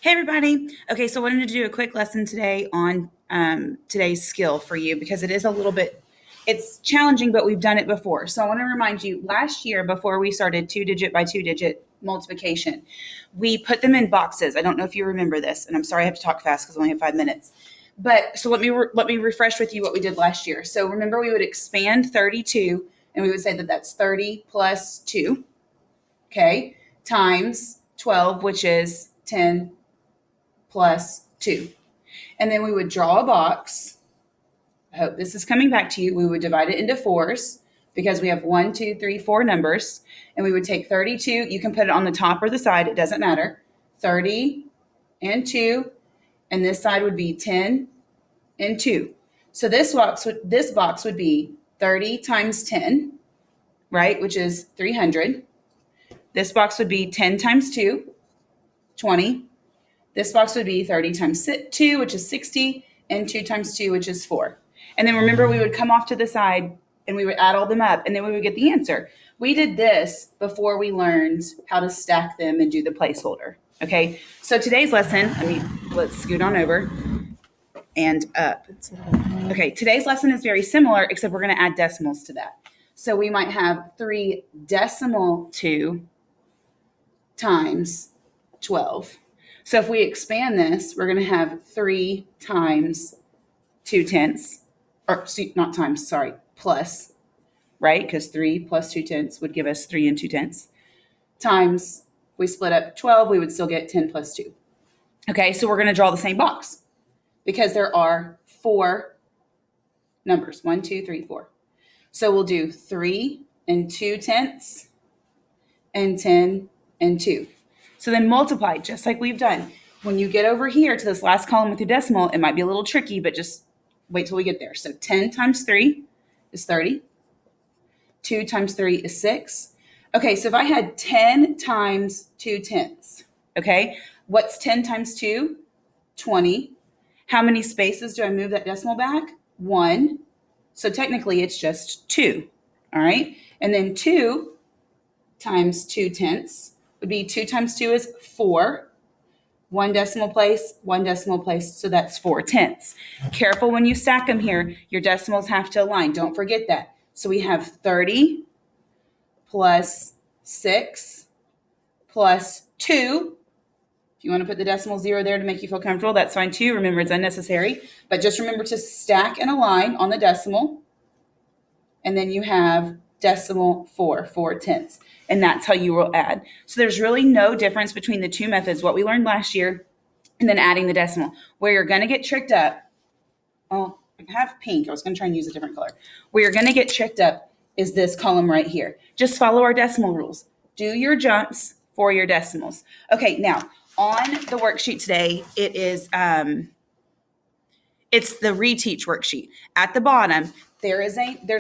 Hey everybody. Okay, so I wanted to do a quick lesson today on today's skill for you because it is a little bit, it's challenging, but we've done it before. So I want to remind you, last year before we started 2-digit by 2-digit multiplication, we put them in boxes. I don't know if you remember this, and I'm sorry I have to talk fast because I only have 5 minutes. But so let me refresh with you what we did last year. So remember we would expand 32 and we would say that that's 30 plus 2, okay, times 12, which is 10 plus 2. And then we would draw a box. I hope this is coming back to you. We would divide it into fours because we have 1, 2, 3, 4 numbers. And we would take 32. You can put it on the top or the side. It doesn't matter. 30 and 2. And this side would be 10 and 2. So this box would be 30 times 10, right, which is 300. This box would be 10 times 2, 20. This box would be 30 times 2, which is 60, and 2 times 2, which is 4. And then remember, we would come off to the side and we would add all them up, and then we would get the answer. We did this before we learned how to stack them and do the placeholder. Okay, so today's lesson, let's scoot on over and up. Okay, today's lesson is very similar, except we're going to add decimals to that. So we might have 3 decimal 2 times 12. So if we expand this, we're going to have 3 times 2 tenths, plus, right? Because 3 plus 2 tenths would give us 3 and 2 tenths. Times, we split up 12, we would still get 10 plus 2. Okay, so we're going to draw the same box because there are 4 numbers, 1, 2, 3, 4. So we'll do 3 and 2 tenths and 10 and 2. So then multiply, just like we've done. When you get over here to this last column with your decimal, it might be a little tricky, but just wait till we get there. So 10 times 3 is 30. 2 times 3 is 6. Okay, so if I had 10 times 2 tenths, okay, what's 10 times 2? 20. How many spaces do I move that decimal back? 1. So technically it's just 2, all right? And then 2 times 2 tenths would be 2 times 2 is 4. 1 decimal place, 1 decimal place, so that's 4 tenths. Careful when you stack them here. Your decimals have to align. Don't forget that. So we have 30 plus 6 plus 2. If you want to put the decimal 0 there to make you feel comfortable, that's fine too. Remember, it's unnecessary. But just remember to stack and align on the decimal. And then you have decimal 4 tenths. And that's how you will add. So there's really no difference between the two methods, what we learned last year and then adding the decimal. Where you're going to get tricked up, I have pink. I was going to try and use a different color. Where you're going to get tricked up is this column right here. Just follow our decimal rules. Do your jumps for your decimals. Okay, now on the worksheet today, it is it's the reteach worksheet. At the bottom, there's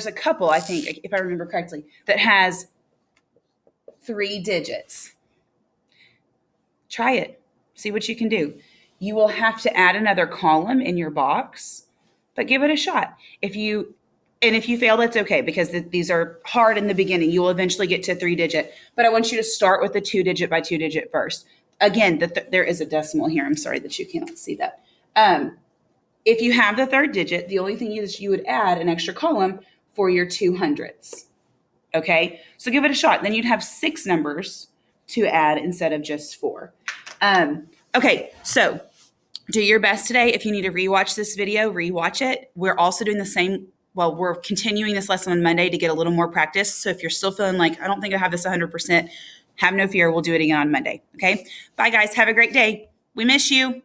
a couple, I think, if I remember correctly, that has 3 digits. Try it. See what you can do. You will have to add another column in your box, but give it a shot. If you fail, that's okay because these are hard in the beginning. You will eventually get to 3-digit, but I want you to start with the 2-digit by 2-digit first. Again, there is a decimal here. I'm sorry that you cannot see that. If you have the 3rd digit, the only thing is you would add an extra column for your 200ths. Okay, so give it a shot. Then you'd have 6 numbers to add instead of just 4. Okay, so do your best today. If you need to rewatch this video, rewatch it. We're also doing the same. Well, we're continuing this lesson on Monday to get a little more practice. So if you're still feeling like, I don't think I have this 100%, have no fear. We'll do it again on Monday. Okay, bye guys. Have a great day. We miss you.